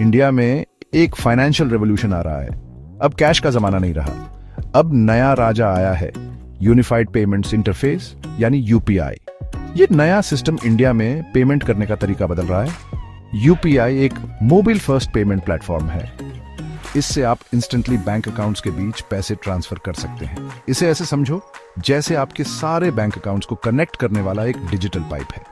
India में एक financial revolution आ रहा है। अब कैश का जमाना नहीं रहा। अब नया राजा आया है, यूनिफाइड पेमेंट्स इंटरफेस यानी यूपीआई। ये नया सिस्टम इंडिया में पेमेंट करने का तरीका बदल रहा है। यूपीआई एक मोबाइल फर्स्ट पेमेंट प्लेटफॉर्म है। इससे आप इंस्टेंटली बैंक अकाउंट्स के बीच पैसे ट्रांसफर कर सकते हैं। इसे ऐसे समझो जैसे आपके सारे बैंक अकाउंट्स को कनेक्ट करने वाला एक डिजिटल पाइप है।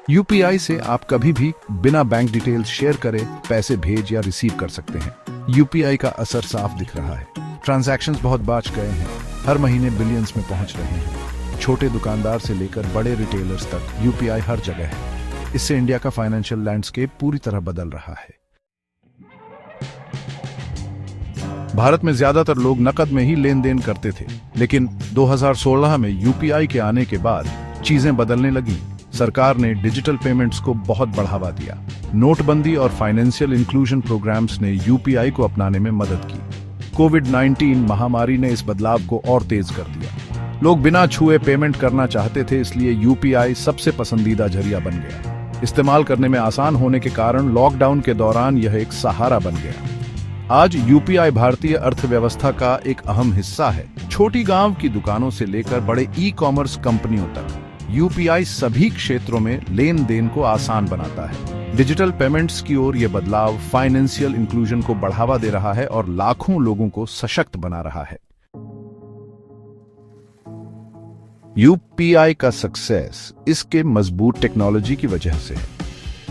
यूपीआई से आप कभी भी बिना बैंक डिटेल्स शेयर करे पैसे भेज या रिसीव कर सकते हैं। यूपीआई का असर साफ दिख रहा है। ट्रांजैक्शंस बहुत बढ़ गए हैं, हर महीने बिलियंस में पहुंच रहे हैं। छोटे दुकानदार से लेकर बड़े रिटेलर्स तक यूपीआई हर जगह है। इससे इंडिया का फाइनेंशियल लैंडस्केप पूरी तरह बदल रहा है। भारत में ज्यादातर लोग नकद में ही लेन देन करते थे, लेकिन 2016 में यूपीआई के आने के बाद चीजें बदलने लगी। सरकार ने डिजिटल पेमेंट्स को बहुत बढ़ावा दिया। नोटबंदी और फाइनेंशियल इंक्लूजन प्रोग्राम्स ने यूपीआई को अपनाने में मदद की। कोविड-19 महामारी ने इस बदलाव को और तेज कर दिया। लोग बिना छुए पेमेंट करना चाहते थे, इसलिए यूपीआई सबसे पसंदीदा जरिया बन गया। इस्तेमाल करने में आसान होने के कारण लॉकडाउन के दौरान यह एक सहारा बन गया। आज यूपीआई भारतीय अर्थव्यवस्था का एक अहम हिस्सा है। छोटी गांव की दुकानों से लेकर बड़े ई-कॉमर्स कंपनियों तक यूपीआई सभी क्षेत्रों में लेन देन को आसान बनाता है। डिजिटल पेमेंट्स की ओर यह बदलाव फाइनेंशियल इंक्लूजन को बढ़ावा दे रहा है और लाखों लोगों को सशक्त बना रहा है। यूपीआई का सक्सेस इसके मजबूत टेक्नोलॉजी की वजह से है।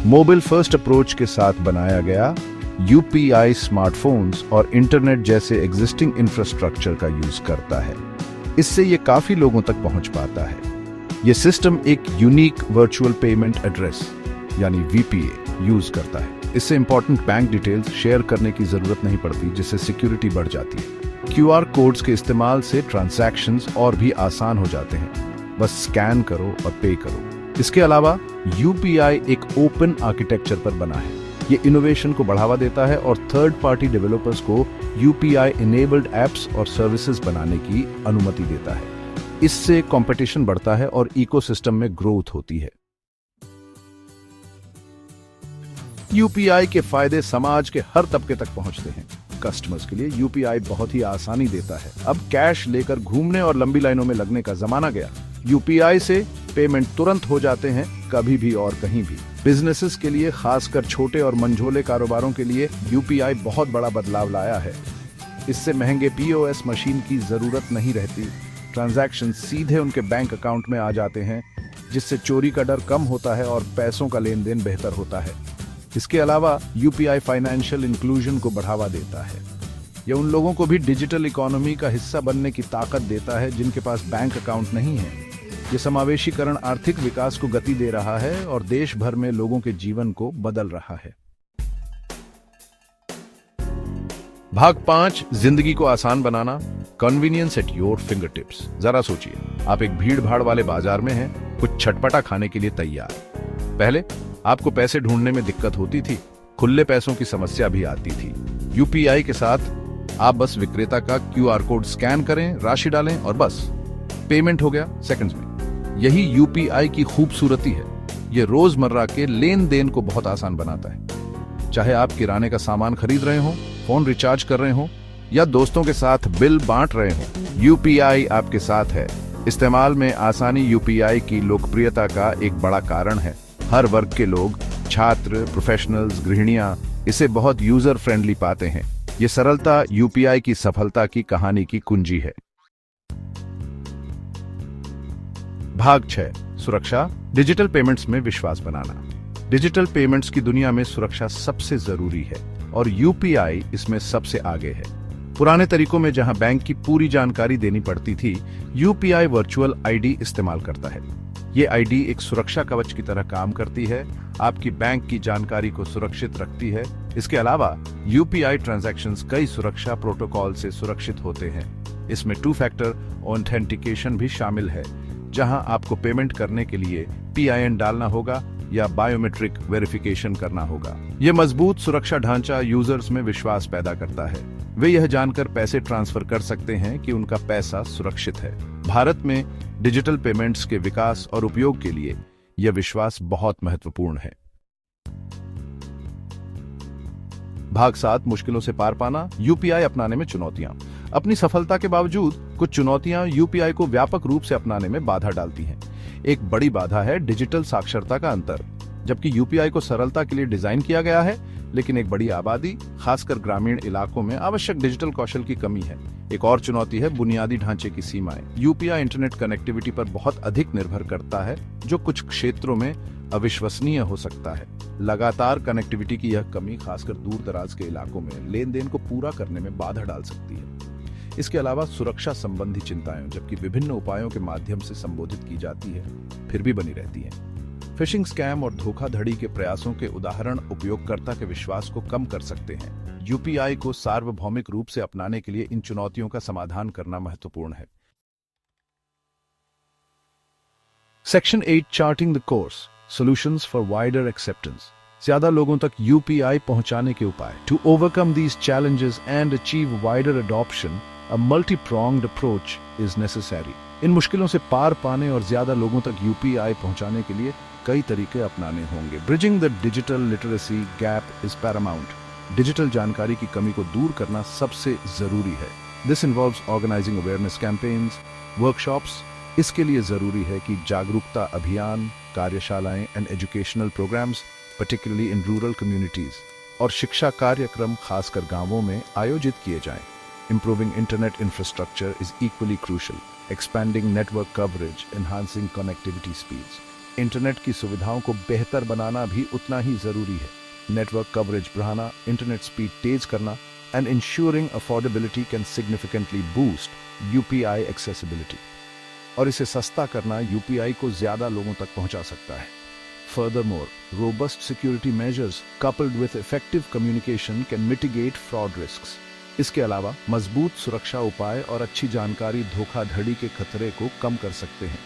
मोबाइल फर्स्ट अप्रोच के साथ बनाया गया यूपीआई स्मार्टफोन्स और इंटरनेट जैसे एग्जिस्टिंग इंफ्रास्ट्रक्चर का यूज करता है। इससे यह काफी लोगों तक पहुंच पाता है। यह सिस्टम एक यूनिक वर्चुअल पेमेंट एड्रेस यानी वीपीए यूज करता है। इससे इंपॉर्टेंट बैंक डिटेल्स शेयर करने की जरूरत नहीं पड़ती, जिससे सिक्योरिटी बढ़ जाती है। क्यूआर कोड्स के इस्तेमाल से ट्रांजैक्शंस और भी आसान हो जाते हैं। बस स्कैन करो और पे करो। इसके अलावा यूपीआई एक ओपन आर्किटेक्चर पर बना है। ये इनोवेशन को बढ़ावा देता है और थर्ड पार्टी डेवलपर्स को यूपीआई इनेबल्ड एप्स और सर्विसेज बनाने की अनुमति देता है। इससे कंपटीशन बढ़ता है और इकोसिस्टम में ग्रोथ होती है। यूपीआई के फायदे समाज के हर तबके तक पहुंचते हैं। कस्टमर्स के लिए यूपीआई बहुत ही आसानी देता है। अब कैश लेकर घूमने और लंबी लाइनों में लगने का जमाना गया। यूपीआई से पेमेंट तुरंत हो जाते हैं, कभी भी और कहीं भी। बिजनेसेस के लिए, खासकर छोटे और मंझोले कारोबारों के लिए यूपीआई बहुत बड़ा बदलाव लाया है। इससे महंगे पीओएस मशीन की जरूरत नहीं रहती। ट्रांजैक्शन सीधे उनके बैंक अकाउंट में आ जाते हैं, जिससे चोरी का डर कम होता है और पैसों का लेन देन बेहतर होता है। इसके अलावा यूपीआई फाइनेंशियल इंक्लूजन को बढ़ावा देता है। यह उन लोगों को भी डिजिटल इकोनॉमी का हिस्सा बनने की ताकत देता है जिनके पास बैंक अकाउंट नहीं है। यह समावेशीकरण आर्थिक विकास को गति दे रहा है और देश भर में लोगों के जीवन को बदल रहा है। भाग 5, जिंदगी को आसान बनाना, convenience at your fingertips. जरा सोचिए, आप एक भीड़ भाड़ वाले बाजार में हैं, कुछ चटपटा खाने के लिए तैयार। पहले आपको पैसे ढूंढने में दिक्कत होती थी, खुले पैसों की समस्या भी आती थी। यूपीआई के साथ आप बस विक्रेता का क्यूआर कोड स्कैन करें, राशि डालें और बस पेमेंट हो गया सेकंड्स में। यही यूपीआई की खूबसूरती है। यह रोजमर्रा के लेन देन को बहुत आसान बनाता है। चाहे आप किराने का सामान खरीद रहे हो, फोन रिचार्ज कर रहे हो या दोस्तों के साथ बिल बांट रहे हो, यूपीआई आपके साथ है। इस्तेमाल में आसानी यूपीआई की लोकप्रियता का एक बड़ा कारण है। हर वर्ग के लोग, छात्र, प्रोफेशनल्स, गृहिणियां इसे बहुत यूजर फ्रेंडली पाते हैं। ये सरलता यूपीआई की सफलता की कहानी की कुंजी है। भाग 6, सुरक्षा, डिजिटल पेमेंट्स में विश्वास बनाना। डिजिटल पेमेंट्स की दुनिया में सुरक्षा सबसे जरूरी है और यूपीआई इसमें सबसे आगे है। पुराने तरीकों में जहां बैंक की पूरी जानकारी देनी पड़ती थी, यूपीआई वर्चुअल आईडी इस्तेमाल करता है। ये आईडी एक सुरक्षा कवच की तरह काम करती है, आपकी बैंक की जानकारी को सुरक्षित रखती है। इसके अलावा यूपीआई ट्रांजैक्शंस कई सुरक्षा प्रोटोकॉल से सुरक्षित होते हैं। इसमें 2 फैक्टर ऑथेंटिकेशन भी शामिल है, जहां आपको पेमेंट करने के लिए PIN डालना होगा या बायोमेट्रिक वेरिफिकेशन करना होगा। यह मजबूत सुरक्षा ढांचा यूजर्स में विश्वास पैदा करता है। वे यह जानकर पैसे ट्रांसफर कर सकते हैं कि उनका पैसा सुरक्षित है। भारत में डिजिटल पेमेंट्स के विकास और उपयोग के लिए यह विश्वास बहुत महत्वपूर्ण है। भाग 7 मुश्किलों से पार पाना, यूपीआई अपनाने में चुनौतियां। अपनी सफलता के बावजूद कुछ चुनौतियां यूपीआई को व्यापक रूप से अपनाने में बाधा डालती हैं। एक बड़ी बाधा है डिजिटल साक्षरता का अंतर। जबकि यूपीआई को सरलता के लिए डिजाइन किया गया है, लेकिन एक बड़ी आबादी, खासकर ग्रामीण इलाकों में आवश्यक डिजिटल कौशल की कमी है। एक और चुनौती है बुनियादी ढांचे की सीमाएं। यूपीआई इंटरनेट कनेक्टिविटी पर बहुत अधिक निर्भर करता है, जो कुछ क्षेत्रों में अविश्वसनीय हो सकता है। लगातार कनेक्टिविटी की यह कमी खासकर दूर दराज के इलाकों में लेन देन को पूरा करने में बाधा डाल सकती है। इसके अलावा सुरक्षा संबंधी चिंताएं, जबकि विभिन्न उपायों के माध्यम से संबोधित की जाती है, फिर भी बनी रहती हैं। फिशिंग स्कैम और धोखाधड़ी के प्रयासों के उदाहरण उपयोगकर्ता के विश्वास को कम कर सकते हैं। यूपीआई को सार्वभौमिक रूप से अपनाने के लिए इन चुनौतियों का समाधान करना महत्वपूर्ण है। Section 8 charting the course, solutions for wider acceptance. ज्यादा लोगों तक यूपीआई पहुंचाने के उपाय। To overcome these challenges and achieve wider adoption, a multi-pronged approach is necessary. इन मुश्किलों से पार पाने और ज्यादा लोगों तक यूपीआई पहुंचाने के लिए कई तरीके अपनाने होंगे। Bridging the digital literacy gap is paramount. Digital जानकारी की कमी को दूर करना सबसे जरूरी है। This involves organising awareness campaigns, workshops. इसके लिए जरूरी है कि जागरूकता अभियान, कार्यशालाएं and educational programmes, particularly in rural communities, और शिक्षा कार्यक्रम खासकर गांवों में आयोजित किए जाएं। Improving internet infrastructure is equally crucial. Expanding network coverage, enhancing connectivity speeds. Internet की सुविधाओं को बेहतर बनाना भी उतना ही जरूरी है। नेटवर्क कवरेज बढ़ाना, इंटरनेट स्पीड तेज करना, and ensuring affordability can significantly boost UPI accessibility. और इसे सस्ता करना यूपीआई को ज्यादा लोगों तक पहुंचा सकता है। Furthermore, robust security measures coupled with effective communication can mitigate fraud risks. इसके अलावा मजबूत सुरक्षा उपाय और अच्छी जानकारी धोखाधड़ी के खतरे को कम कर सकते हैं।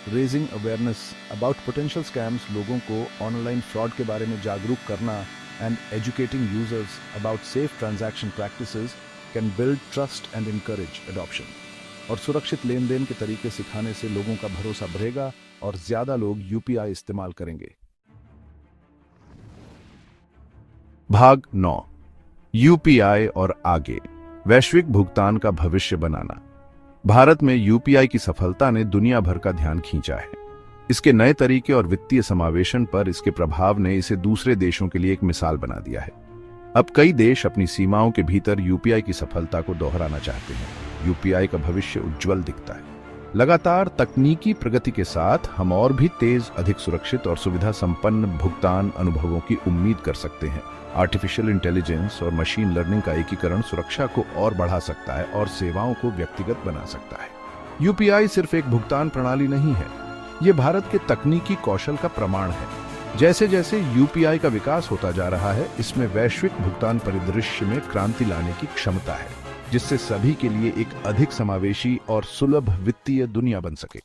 Raising awareness about potential scams, लोगों को ऑनलाइन फ्रॉड के बारे में जागरूक करना, and educating users about safe transaction practices can build trust and encourage adoption. और सुरक्षित लेन देन के तरीके सिखाने से लोगों का भरोसा बढ़ेगा और ज्यादा लोग यूपीआई इस्तेमाल करेंगे। भाग 9, यूपीआई और आगे, वैश्विक भुगतान का भविष्य बनाना। भारत में यूपीआई की सफलता ने दुनिया भर का ध्यान खींचा है। इसके नए तरीके और वित्तीय समावेशन पर इसके प्रभाव ने इसे दूसरे देशों के लिए एक मिसाल बना दिया है। अब कई देश अपनी सीमाओं के भीतर यूपीआई की सफलता को दोहराना चाहते हैं। यूपीआई का भविष्य उज्जवल दिखता है। लगातार तकनीकी प्रगति के साथ हम और भी तेज, अधिक सुरक्षित और सुविधा संपन्न भुगतान अनुभवों की उम्मीद कर सकते हैं। आर्टिफिशियल इंटेलिजेंस और मशीन लर्निंग का एकीकरण सुरक्षा को और बढ़ा सकता है और सेवाओं को व्यक्तिगत बना सकता है। यूपीआई सिर्फ एक भुगतान प्रणाली नहीं है, ये भारत के तकनीकी कौशल का प्रमाण है। जैसे जैसे यूपीआई का विकास होता जा रहा है, इसमें वैश्विक भुगतान परिदृश्य में क्रांति लाने की क्षमता है, जिससे सभी के लिए एक अधिक समावेशी और सुलभ वित्तीय दुनिया बन सके।